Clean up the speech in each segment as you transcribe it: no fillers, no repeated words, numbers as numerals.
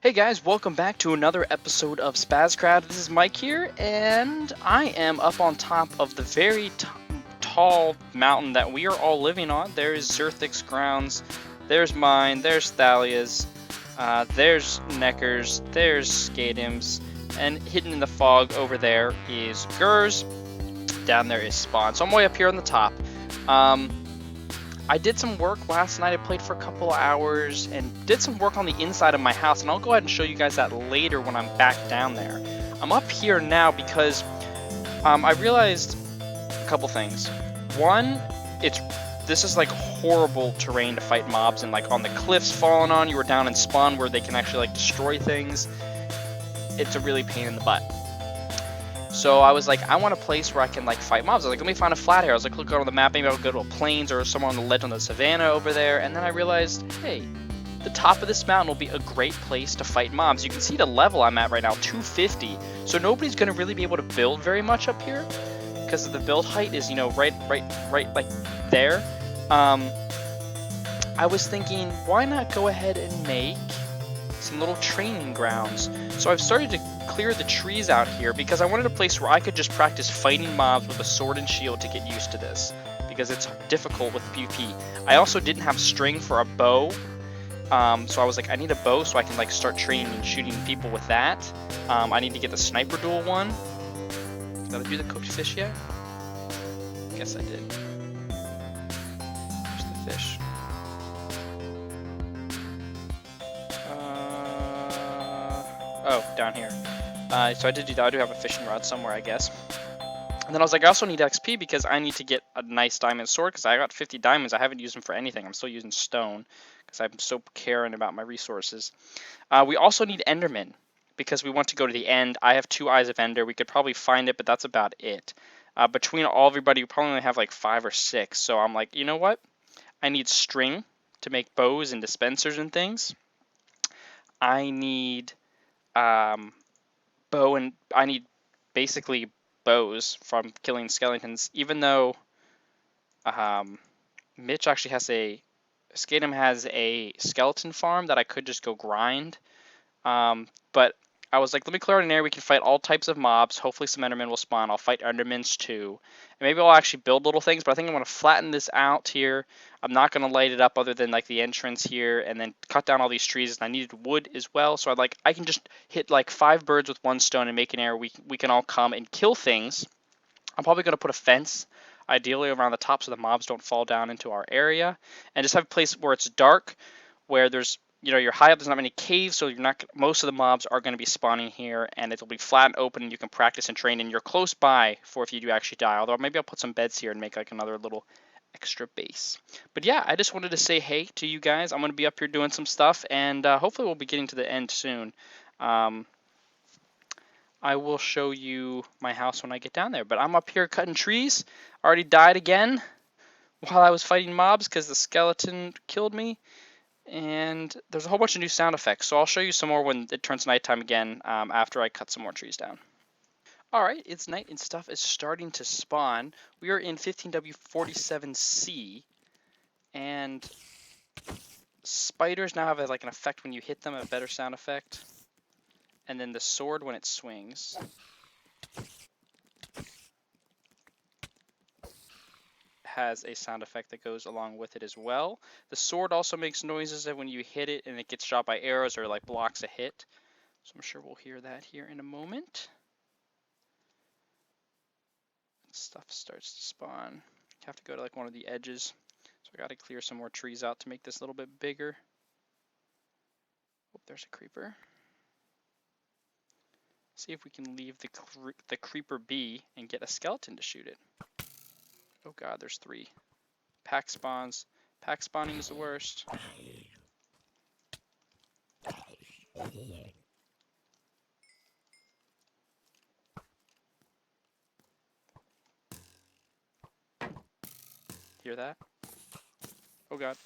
Hey guys, welcome back to another episode of Spazcraft. This is Mike here, and I am up on top of the very tall mountain that we are all living on. There is Zerthic's grounds, there's mine, there's Thalia's, there's Necker's, there's Skadim's, and hidden in the fog over there is Gur's. Down there is Spawn. So I'm way up here on the top. I did some work last night. I played for a couple of hours and did some work on the inside of my house, and I'll go ahead and show you guys that later when I'm back down there. I'm up here now because I realized a couple things. One, this is like horrible terrain to fight mobs in, like on the cliffs falling on you or down in Spawn where they can actually like destroy things. It's a really pain in the butt. So I was like, I want a place where I can like fight mobs. I was like, let me find a flat area. I was like, look on the map, maybe I'll go to a plains or somewhere on the ledge on the savannah over there. And then I realized, hey, the top of this mountain will be a great place to fight mobs. You can see the level I'm at right now, 250. So nobody's going to really be able to build very much up here because the build height is, you know, right like there. I was thinking, why not go ahead and make some little training grounds? So I've started to clear the trees out here because I wanted a place where I could just practice fighting mobs with a sword and shield to get used to this, because it's difficult with PvP. I also didn't have string for a bow, so I was like, I need a bow so I can like start training and shooting people with that. I need to get the sniper duel one. Did I do the cooked fish yet? Guess I did. Where's the fish? Oh, down here. So I did do that. I do have a fishing rod somewhere, I guess. And then I was like, I also need XP because I need to get a nice diamond sword because I got 50 diamonds. I haven't used them for anything. I'm still using stone because I'm so caring about my resources. We also need Enderman because we want to go to the end. I have 2 eyes of Ender. We could probably find it, but that's about it. Between everybody, we probably only have like 5 or 6. So I'm like, you know what? I need string to make bows and dispensers and things. I need bow, and I need basically bows from killing skeletons, even though Mitch actually has Skatum has a skeleton farm that I could just go grind. But I was like, let me clear out an area we can fight all types of mobs. Hopefully some Endermen will spawn. I'll fight Endermans too. And maybe I'll actually build little things, but I think I'm going to flatten this out here. I'm not going to light it up other than like the entrance here, and then cut down all these trees. And I needed wood as well, so I can just hit like 5 birds with 1 stone and make an area we can all come and kill things. I'm probably going to put a fence, ideally around the top, so the mobs don't fall down into our area, and just have a place where it's dark, where there's, you know, you're high up, there's not many caves, so most of the mobs are going to be spawning here, and it'll be flat and open, and you can practice and train, and you're close by for if you do actually die. Although maybe I'll put some beds here and make like another little extra base. But yeah, I just wanted to say hey to you guys. I'm going to be up here doing some stuff, and hopefully we'll be getting to the end soon. I will show you my house when I get down there, but I'm up here cutting trees. I already died again while I was fighting mobs because the skeleton killed me. And there's a whole bunch of new sound effects, so I'll show you some more when it turns nighttime again, after I cut some more trees down. Alright, it's night and stuff is starting to spawn. We are in 15W47C, and spiders now have like an effect when you hit them, a better sound effect. And then the sword when it swings. Has a sound effect that goes along with it as well. The sword also makes noises when you hit it and it gets shot by arrows or like blocks a hit. So I'm sure we'll hear that here in a moment. Stuff starts to spawn. You have to go to like one of the edges. So I got to clear some more trees out to make this a little bit bigger. Oh, there's a creeper. See if we can leave the creeper be and get a skeleton to shoot it. Oh god, there's 3. Pack spawns. Pack spawning is the worst. Hear that? Oh god.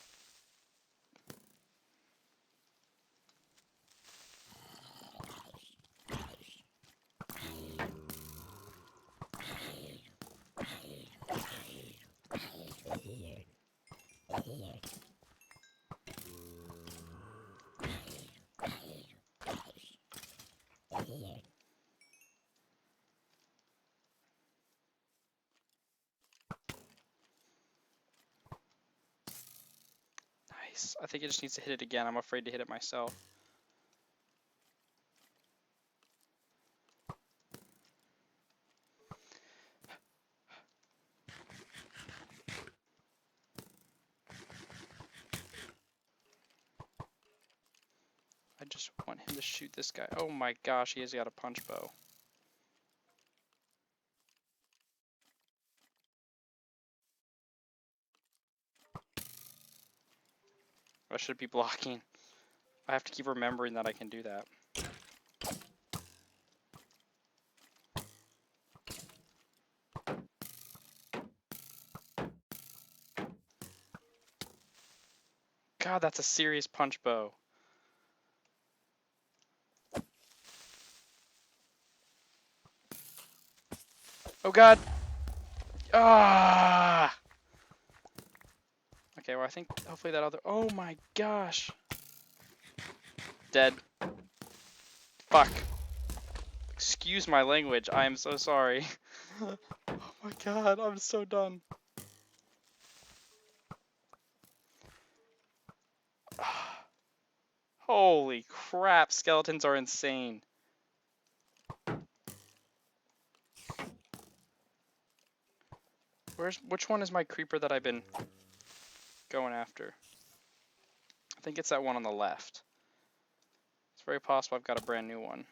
Nice. I think it just needs to hit it again. I'm afraid to hit it myself. I just want him to shoot this guy. Oh my gosh, he has got a punch bow. I should be blocking. I have to keep remembering that I can do that. God, that's a serious punch bow. Oh God. Ah. Okay, well I think hopefully that other. Oh my gosh. Dead. Fuck. Excuse my language. I am so sorry. Oh my God, I'm so done. Holy crap, skeletons are insane. Which one is my creeper that I've been going after? I think it's that one on the left. It's very possible I've got a brand new one.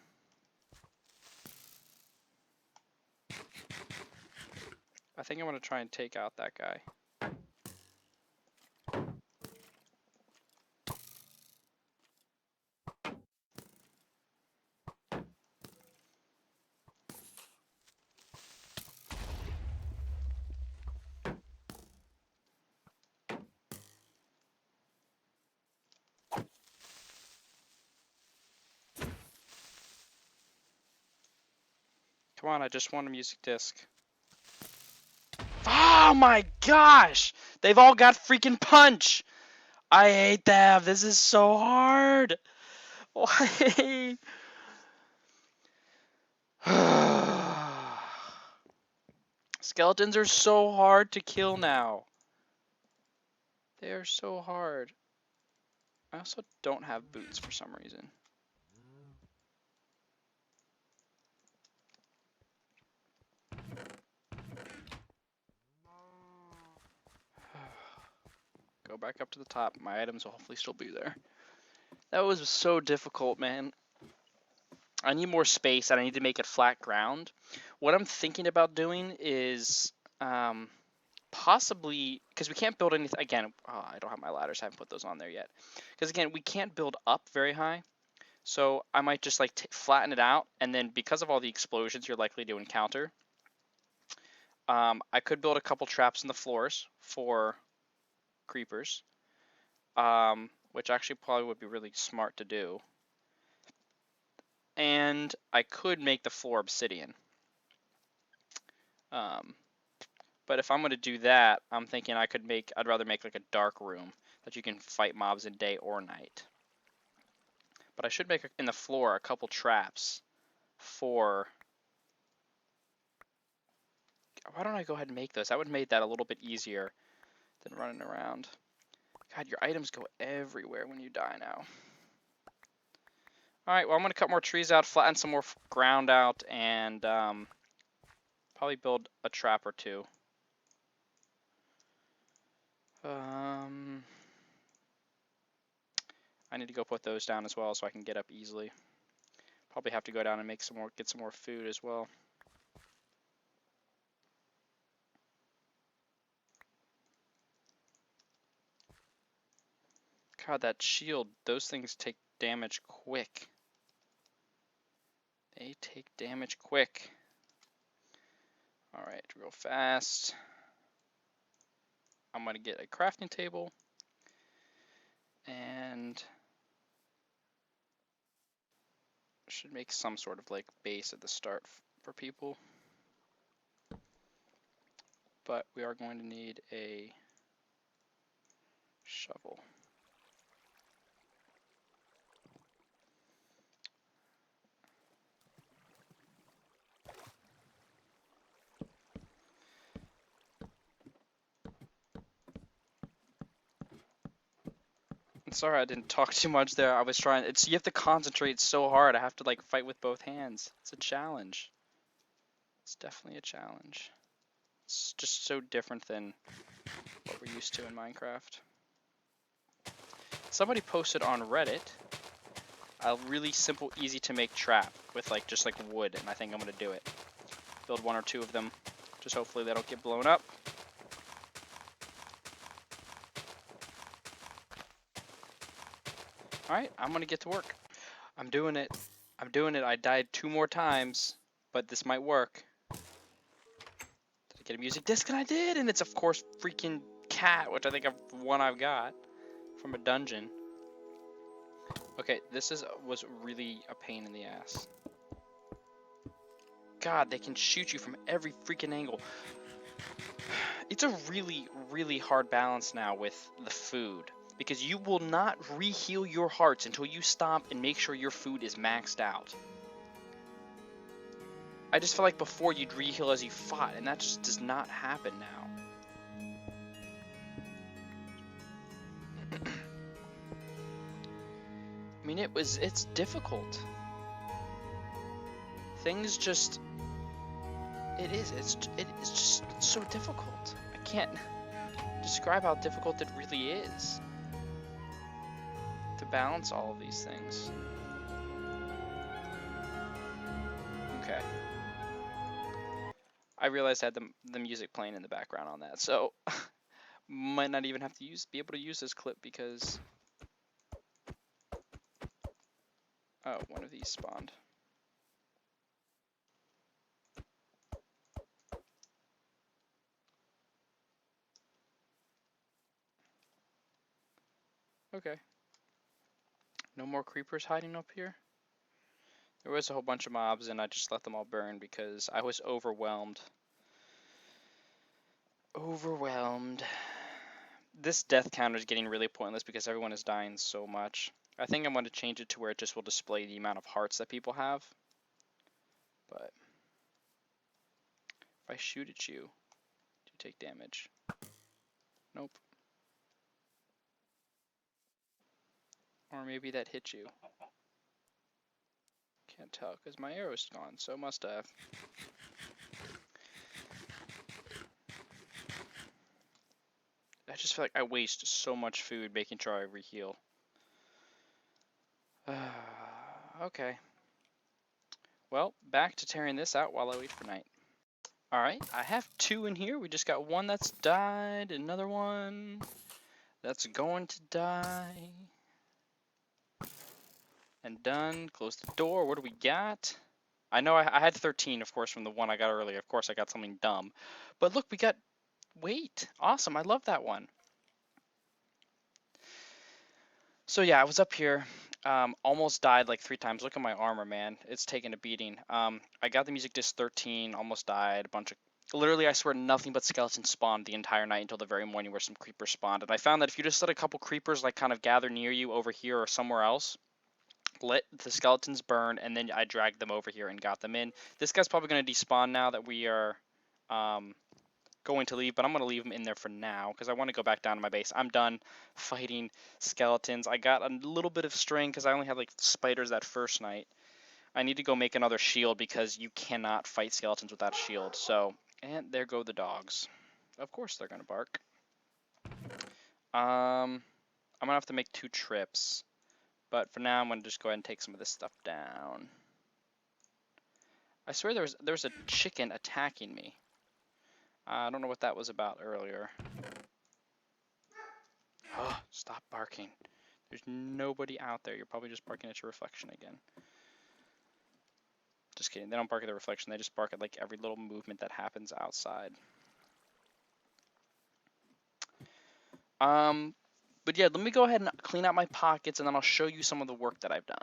I think I'm going to try and take out that guy. Come on, I just want a music disc. Oh my gosh! They've all got freaking punch! I hate them. This is so hard. Why? Skeletons are so hard to kill now. They are so hard. I also don't have boots for some reason. Go back up to the top. My items will hopefully still be there. That was so difficult, man. I need more space and I need to make it flat ground. What I'm thinking about doing is possibly, because we can't build anything, again, I don't have my ladders, I haven't put those on there yet. Because again, we can't build up very high. So I might just like flatten it out, and then because of all the explosions you're likely to encounter, I could build a couple traps in the floors for creepers, which actually probably would be really smart to do. And I could make the floor obsidian. But if I'm going to do that, I'm thinking I'd rather make like a dark room that you can fight mobs in day or night. But I should make in the floor a couple traps for... Why don't I go ahead and make those? That would make that a little bit easier than running around. God, your items go everywhere when you die now. Alright, well I'm going to cut more trees out, flatten some more ground out, and probably build a trap or two. I need to go put those down as well so I can get up easily. Probably have to go down and make get some more food as well. God, that shield, those things take damage quick. They take damage quick. Alright, real fast. I'm going to get a crafting table. And should make some sort of like base at the start for people. But we are going to need a shovel. I'm sorry I didn't talk too much there. I was trying. You have to concentrate so hard. I have to like fight with both hands. It's a challenge. It's definitely a challenge. It's just so different than what we're used to in Minecraft. Somebody posted on Reddit a really simple, easy to make trap with like just like wood, and I think I'm gonna do it. Build 1 or 2 of them. Just hopefully they don't get blown up. Alright, I'm gonna get to work. I'm doing it. I'm doing it. I died 2 more times, but this might work. Did I get a music disc? And I did! And it's of course freaking cat, which I think I've got from a dungeon. Okay, this was really a pain in the ass. God, they can shoot you from every freaking angle. It's a really, really hard balance now with the food, because you will not re-heal your hearts until you stop and make sure your food is maxed out. I just feel like before you'd re-heal as you fought, and that just does not happen now. I mean, it's difficult. Things just, it's just so difficult. I can't describe how difficult it really is to balance all of these things. Okay. I realized I had the music playing in the background on that, so might not even have to be able to use this clip because one of these spawned. Okay. No more creepers hiding up here. There was a whole bunch of mobs and I just let them all burn because I was overwhelmed. This death counter is getting really pointless because everyone is dying so much. I think I'm going to change it to where it just will display the amount of hearts that people have. But if I shoot at you, do you take damage? Nope. Or maybe that hit you. Can't tell because my arrow's gone, so must have. I just feel like I waste so much food making sure I re-heal. Okay. Well, back to tearing this out while I wait for night. Alright, I have 2 in here. We just got one that's died, another one that's going to die. And done. Close the door. What do we got? I know I had 13, of course, from the one I got earlier. Of course, I got something dumb. But look, we got weight. Awesome. I love that one. So yeah, I was up here. Almost died like 3 times. Look at my armor, man. It's taking a beating. I got the music disc 13. Almost died. A bunch of... Literally, I swear, nothing but skeletons spawned the entire night until the very morning where some creepers spawned. And I found that if you just let a couple creepers like kind of gather near you over here or somewhere else, let the skeletons burn, and then I dragged them over here and got them in. This guy's probably going to despawn now that we are going to leave, but I'm going to leave him in there for now because I want to go back down to my base. I'm done fighting skeletons. I got a little bit of string because I only had like spiders that first night. I need to go make another shield because you cannot fight skeletons without a shield. So, and there go the dogs. Of course they're going to bark. I'm going to have to make 2 trips. But for now, I'm going to just go ahead and take some of this stuff down. I swear there was a chicken attacking me. I don't know what that was about earlier. Oh, stop barking. There's nobody out there. You're probably just barking at your reflection again. Just kidding. They don't bark at the reflection. They just bark at like every little movement that happens outside. But yeah, let me go ahead and clean out my pockets, and then I'll show you some of the work that I've done.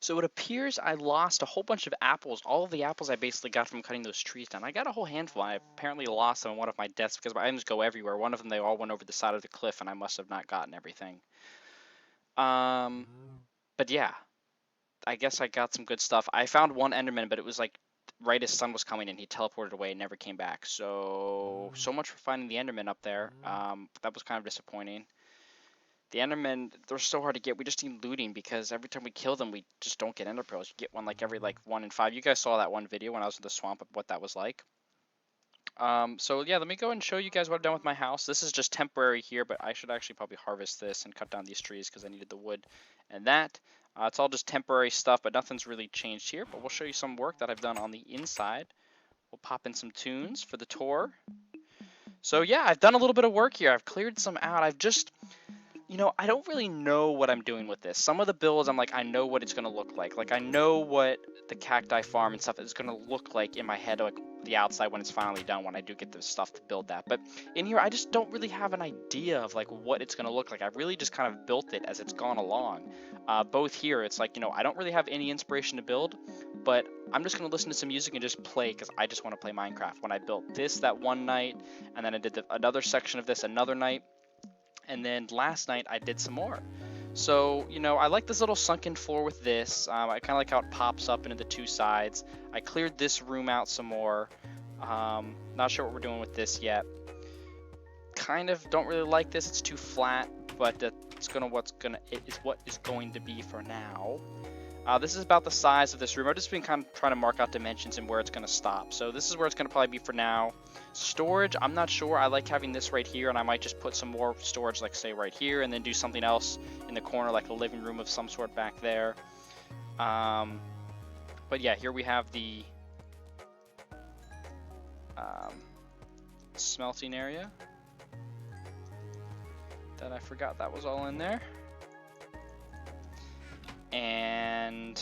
So it appears I lost a whole bunch of apples. All of the apples I basically got from cutting those trees down. I got a whole handful. I apparently lost them on one of my deaths because my items go everywhere. One of them, they all went over the side of the cliff, and I must have not gotten everything. But yeah, I guess I got some good stuff. I found one Enderman, but it was like right as sun was coming in, he teleported away and never came back. So much for finding the Enderman up there. That was kind of disappointing. The Endermen, they're so hard to get. We just need looting because every time we kill them, we just don't get Ender pearls. You get one like every like 1 in 5. You guys saw that one video when I was in the swamp of what that was like. So yeah, let me go and show you guys what I've done with my house. This is just temporary here, but I should actually probably harvest this and cut down these trees because I needed the wood and that. It's all just temporary stuff, but nothing's really changed here. But we'll show you some work that I've done on the inside. We'll pop in some tunes for the tour. So yeah, I've done a little bit of work here. I've cleared some out. I've just, I don't really know what I'm doing with this. Some of the builds, I'm like, I know what it's going to look like. Like, I know what the cacti farm and stuff is going to look like in my head, like the outside when it's finally done, when I do get the stuff to build that. But in here, I just don't really have an idea of, like, what it's going to look like. I've really just kind of built it as it's gone along. Both here, it's like, I don't really have any inspiration to build, but I'm just going to listen to some music and just play because I just want to play Minecraft. When I built this that one night, and then I did another section of this another night, and then last night I did some more. So, I like this little sunken floor with this. I kind of like how it pops up into the two sides. I cleared this room out some more. Not sure what we're doing with this yet. Kind of don't really like this. It's too flat, but it is what is going to be for now. This is about the size of this room. I've just been kind of trying to mark out dimensions and where it's going to stop. So this is where it's going to probably be for now. Storage, I'm not sure. I like having this right here, and I might just put some more storage, like say right here, and then do something else in the corner, like a living room of some sort back there. But yeah, here we have the smelting area that I forgot that was all in there. And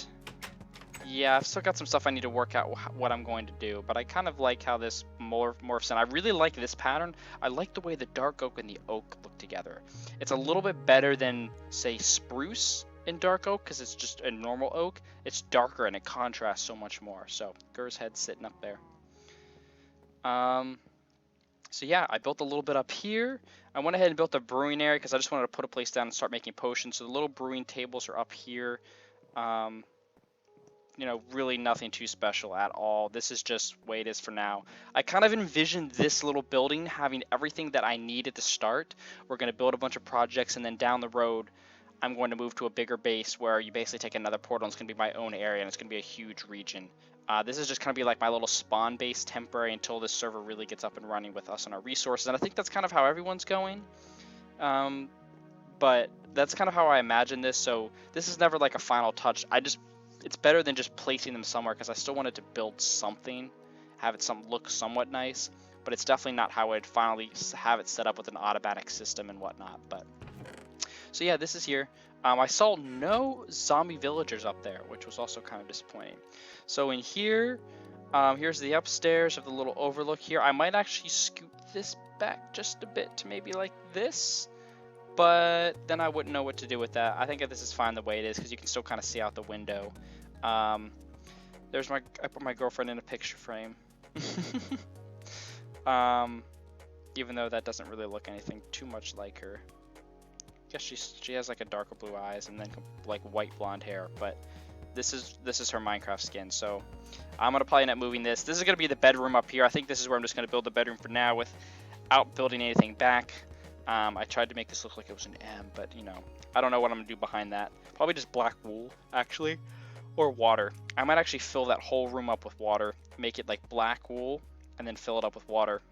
yeah, I've still got some stuff I need to work out what I'm going to do, but I kind of like how this morphs in. I really like this pattern. I like the way the dark oak and the oak look together. It's a little bit better than, say, spruce in dark oak because it's just a normal oak. It's darker and it contrasts so much more. So Gur's head sitting up there. So yeah, I built a little bit up here. I went ahead and built a brewing area because I just wanted to put a place down and start making potions. So the little brewing tables are up here. Really nothing too special at all. This is just the way it is for now. I kind of envisioned this little building having everything that I need at the start. We're going to build a bunch of projects, and then down the road, I'm going to move to a bigger base where you basically take another portal, and it's going to be my own area, and it's going to be a huge region. This is just going to be like my little spawn base temporary until this server really gets up and running with us and our resources. And I think that's kind of how everyone's going. But that's kind of how I imagine this. So this is never like a final touch. It's better than just placing them somewhere because I still wanted to build something, have it look somewhat nice. But it's definitely not how I'd finally have it set up with an automatic system and whatnot. But so yeah, this is here. I saw no zombie villagers up there, which was also kind of disappointing. So in here, here's the upstairs of the little overlook here. I might actually scoot this back just a bit to maybe like this, but then I wouldn't know what to do with that. I think that this is fine the way it is because you can still kind of see out the window. I put my girlfriend in a picture frame. Even though that doesn't really look anything too much like her. I guess she has like a darker blue eyes and then like white blonde hair, but this is her Minecraft skin. So I'm gonna probably end up moving this. This is gonna be the bedroom up here. I think this is where I'm just gonna build the bedroom for now without building anything back. I tried to make this look like it was an M, but I don't know what I'm gonna do behind that. Probably just black wool actually, or water. I might actually fill that whole room up with water, make it like black wool, and then fill it up with water.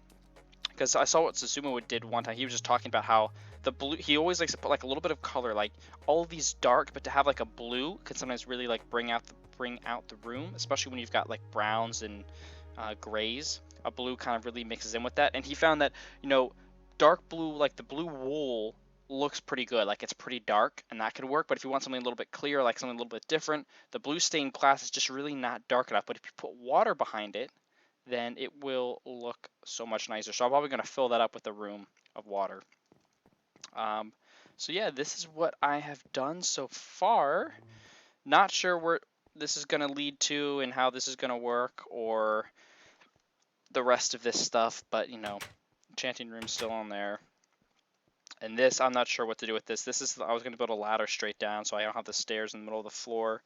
Because I saw what Susumu did one time. He was just talking about how the blue, he always likes to put like a little bit of color, like all of these dark, but to have like a blue could sometimes really like bring out the room, especially when you've got like browns and grays. A blue kind of really mixes in with that, and he found that dark blue, like the blue wool, looks pretty good, like it's pretty dark, and that could work. But if you want something a little bit clearer, like something a little bit different, the blue stained glass is just really not dark enough. But if you put water behind it, then it will look so much nicer. So I'm probably going to fill that up with a room of water. So yeah, this is what I have done so far. Not sure where this is going to lead to and how this is going to work or the rest of this stuff, but enchanting room's still on there. And this, I'm not sure what to do with this. I was going to build a ladder straight down so I don't have the stairs in the middle of the floor.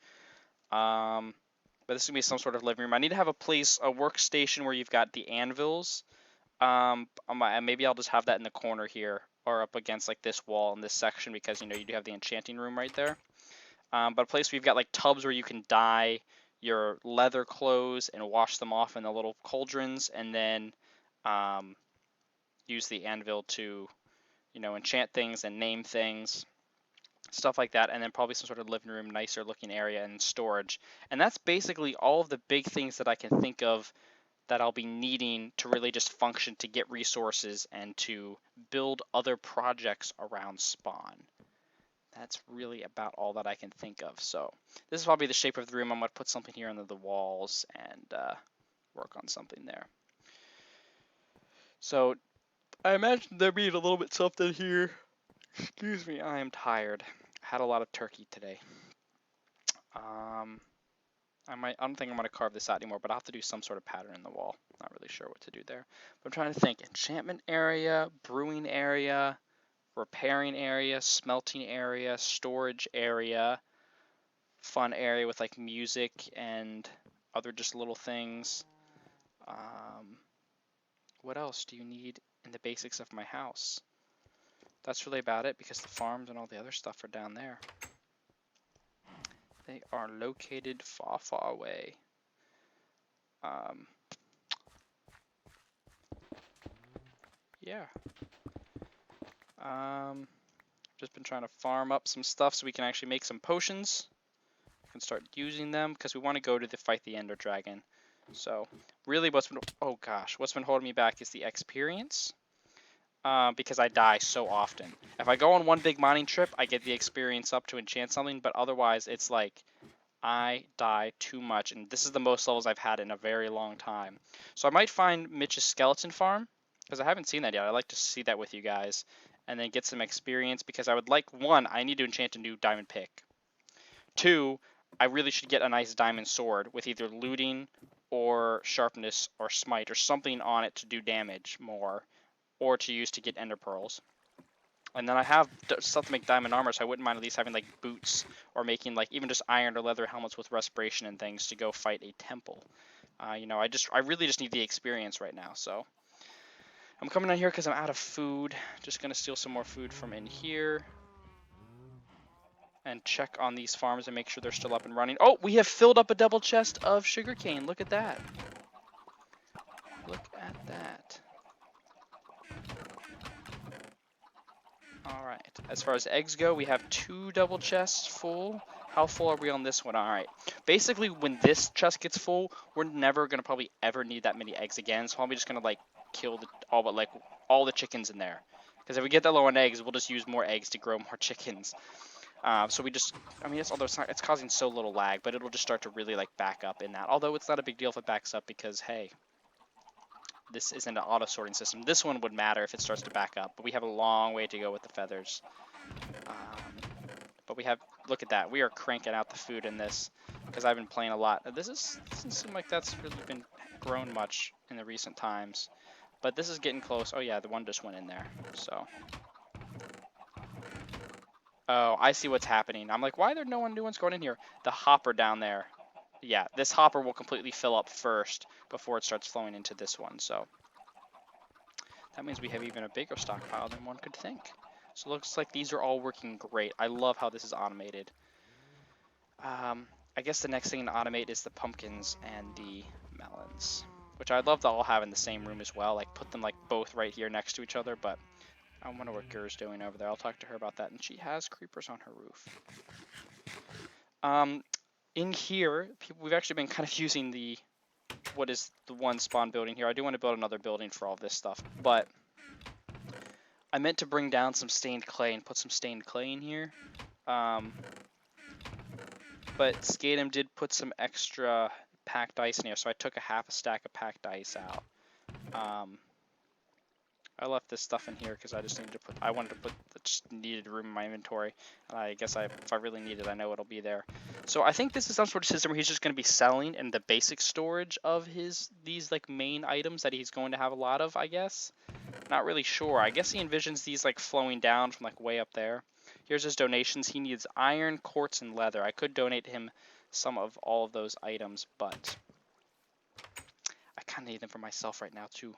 But this is going to be some sort of living room. I need to have a workstation where you've got the anvils. Maybe I'll just have that in the corner here or up against like this wall in this section because, you know, you do have the enchanting room right there. But a place where you've got like tubs where you can dye your leather clothes and wash them off in the little cauldrons, and then use the anvil to, you know, enchant things and name things, stuff like that, and then probably some sort of living room, nicer looking area, and storage. And that's basically all of the big things that I can think of that I'll be needing to really just function to get resources and to build other projects around spawn. That's really about all that I can think of. So this is probably the shape of the room. I'm going to put something here under the walls and work on something there. So I imagine there being a little bit something here. Excuse me, I am tired. I had a lot of turkey today. I don't think I'm going to carve this out anymore, but I'll have to do some sort of pattern in the wall. Not really sure what to do there. But I'm trying to think. Enchantment area, brewing area, repairing area, smelting area, storage area, fun area with like music and other just little things. What else do you need in the basics of my house? That's really about it because the farms and all the other stuff are down there. They are located far, far away. Yeah. Just been trying to farm up some stuff so we can actually make some potions. We can start using them because we want to go to fight the Ender Dragon. So really what's been holding me back is the experience. Because I die so often. If I go on one big mining trip, I get the experience up to enchant something, but otherwise it's like I die too much, and this is the most levels I've had in a very long time. So I might find Mitch's skeleton farm, because I haven't seen that yet. I'd like to see that with you guys, and then get some experience, because I would like, one, I need to enchant a new diamond pick. Two, I really should get a nice diamond sword with either looting or sharpness or smite or something on it to do damage more, or to use to get ender pearls. And then I have stuff to make diamond armor, so I wouldn't mind at least having like boots or making like even just iron or leather helmets with respiration and things to go fight a temple. You know, I really just need the experience right now. So I'm coming down here because I'm out of food. Just gonna steal some more food from in here and check on these farms and make sure they're still up and running. Oh, we have filled up a double chest of sugarcane. Look at that. Look at that. Alright, as far as eggs go, we have 2 double chests full. How full are we on this one? Alright, basically when this chest gets full, we're never going to probably ever need that many eggs again, so I'm probably just going to like kill all the chickens in there. Because if we get that low on eggs, we'll just use more eggs to grow more chickens. So we just, I mean, it's causing so little lag, but it'll just start to really like back up in that. Although it's not a big deal if it backs up because, hey, this isn't an auto sorting system. This one would matter if it starts to back up, but we have a long way to go with the feathers. But we have, look at that. We are cranking out the food in this because I've been playing a lot. This doesn't seem like that's really been grown much in the recent times, but this is getting close. Oh yeah, the one just went in there. So, oh, I see what's happening. I'm like, why are there no one's going in here? The hopper down there. Yeah, this hopper will completely fill up first before it starts flowing into this one, so that means we have even a bigger stockpile than one could think. So it looks like these are all working great. I love how this is automated. I guess the next thing to automate is the pumpkins and the melons, which I'd love to all have in the same room as well, like put them like both right here next to each other, but I wonder what Gur's doing over there. I'll talk to her about that, and she has creepers on her roof. In here, we've actually been kind of using what is the one spawn building here. I do want to build another building for all this stuff, but I meant to bring down some stained clay and put some stained clay in here. But Skatem did put some extra packed ice in here, so I took half a stack of packed ice out. I left this stuff in here because I just wanted to put the just needed room in my inventory. And I guess if I really need it, I know it'll be there. So I think this is some sort of system where he's just going to be selling in the basic storage of these like main items that he's going to have a lot of, I guess. Not really sure. I guess he envisions these like flowing down from like way up there. Here's his donations. He needs iron, quartz, and leather. I could donate him some of all of those items, but I kind of need them for myself right now too.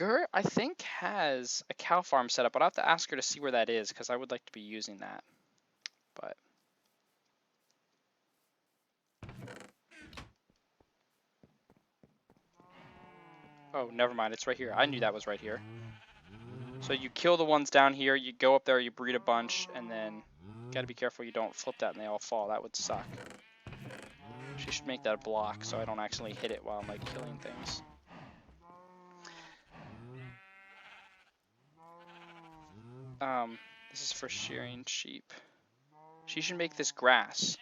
Gur, I think, has a cow farm set up, but I'll have to ask her to see where that is, because I would like to be using that. But oh, never mind. It's right here. I knew that was right here. So you kill the ones down here, you go up there, you breed a bunch, and then gotta be careful you don't flip that and they all fall. That would suck. She should make that a block so I don't accidentally hit it while I'm like killing things. This is for shearing sheep. She should make this grass.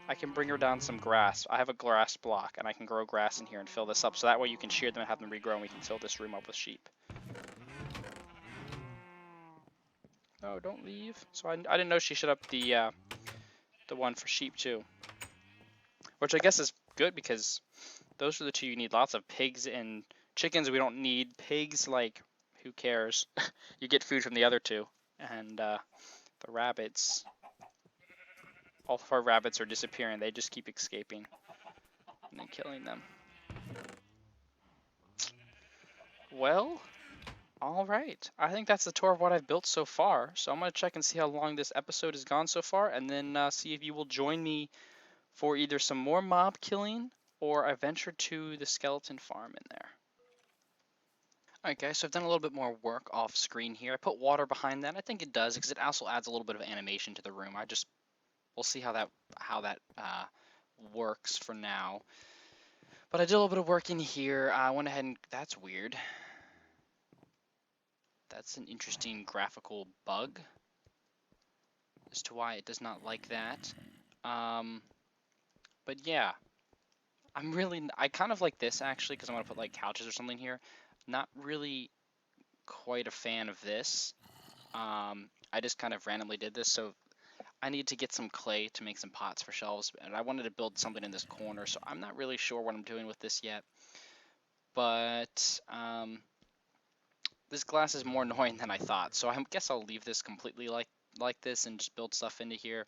I can bring her down some grass. I have a grass block, and I can grow grass in here and fill this up, so that way you can shear them and have them regrow, and we can fill this room up with sheep. No, don't leave. So I didn't know she should up the one for sheep too. Which I guess is good, because those are the two you need. Lots of pigs and chickens we don't need. Pigs, like, who cares? You get food from the other two. And the rabbits, all of our rabbits are disappearing. They just keep escaping and then killing them. Well, alright. I think that's the tour of what I've built so far. So I'm going to check and see how long this episode has gone so far, and then see if you will join me for either some more mob killing or I venture to the skeleton farm in there. Alright guys, so I've done a little bit more work off screen here. I put water behind that. I think it does, because it also adds a little bit of animation to the room. We'll see how that works for now. But I did a little bit of work in here. I went ahead and, that's weird. That's an interesting graphical bug as to why it does not like that. But yeah, I kind of like this actually, because I'm going to put like couches or something here. Not really quite a fan of this. I just kind of randomly did this, so I need to get some clay to make some pots for shelves, and I wanted to build something in this corner, so I'm not really sure what I'm doing with this yet. But this glass is more annoying than I thought, so I guess I'll leave this completely like this and just build stuff into here.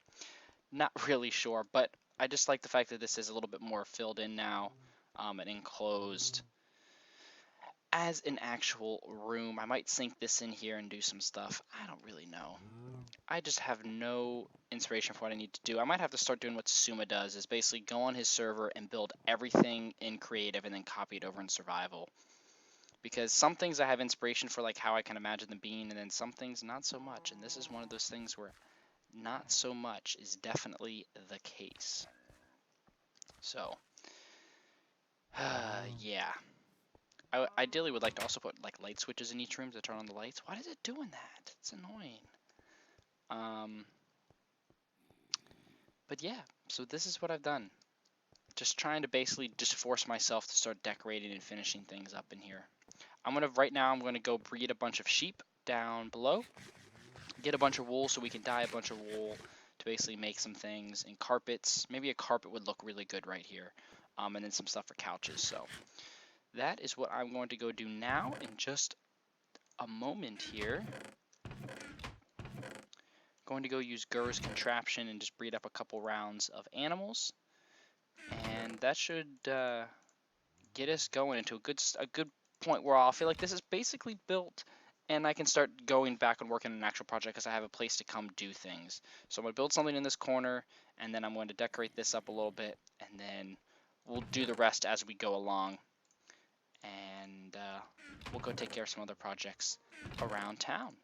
Not really sure, but I just like the fact that this is a little bit more filled in now and enclosed as an actual room. I might sink this in here and do some stuff. I don't really know. I just have no inspiration for what I need to do. I might have to start doing what Suma does, is basically go on his server and build everything in creative and then copy it over in survival. Because some things I have inspiration for, like how I can imagine them being, and then some things not so much. And this is one of those things where not so much is definitely the case. So, yeah. I ideally would like to also put like light switches in each room to turn on the lights. Why is it doing that? It's annoying. But yeah, so this is what I've done. Just trying to basically just force myself to start decorating and finishing things up in here. Right now I'm gonna go breed a bunch of sheep down below. Get a bunch of wool so we can dye a bunch of wool to basically make some things. And carpets, maybe a carpet would look really good right here. And then some stuff for couches. So that is what I'm going to go do now in just a moment here. Going to go use Gur's contraption and just breed up a couple rounds of animals. And that should get us going into a good point where I'll feel like this is basically built, and I can start going back and working on an actual project because I have a place to come do things. So I'm going to build something in this corner, and then I'm going to decorate this up a little bit, and then we'll do the rest as we go along. And we'll go take care of some other projects around town.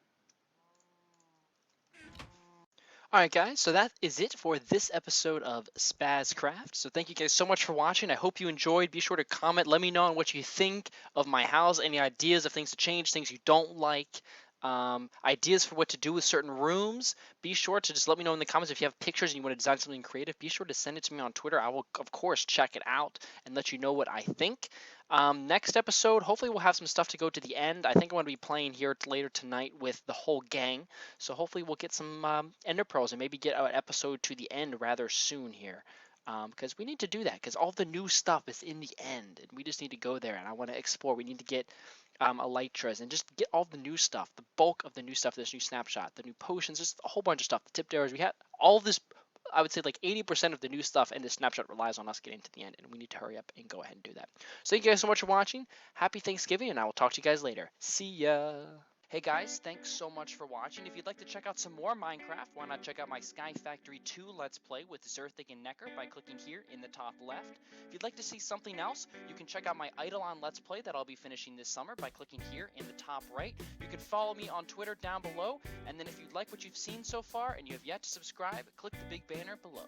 Alright guys, so that is it for this episode of Spazcraft. So thank you guys so much for watching. I hope you enjoyed. Be sure to comment. Let me know on what you think of my house. Any ideas of things to change, things you don't like. Ideas for what to do with certain rooms. Be sure to just let me know in the comments if you have pictures and you want to design something creative. Be sure to send it to me on Twitter. I will, of course, check it out and let you know what I think. Next episode, hopefully we'll have some stuff to go to the end. I think I'm going to be playing here later tonight with the whole gang. So hopefully we'll get some Ender Pearls and maybe get an episode to the end rather soon here. Because we need to do that, because all the new stuff is in the end, and we just need to go there, and I want to explore. We need to get elytras and just get all the new stuff, the bulk of the new stuff, this new snapshot, the new potions, just a whole bunch of stuff, the tipped arrows. We had all of this I would say like 80% of the new stuff in this snapshot relies on us getting to the end, and we need to hurry up and go ahead and do that. So thank you guys so much for watching. Happy Thanksgiving, and I will talk to you guys later. See ya. Hey guys, thanks so much for watching. If you'd like to check out some more Minecraft, why not check out my Sky Factory 2 Let's Play with Zerthig and Necker by clicking here in the top left. If you'd like to see something else, you can check out my Eidolon Let's Play that I'll be finishing this summer by clicking here in the top right. You can follow me on Twitter down below, and then if you like what you've seen so far and you have yet to subscribe, click the big banner below.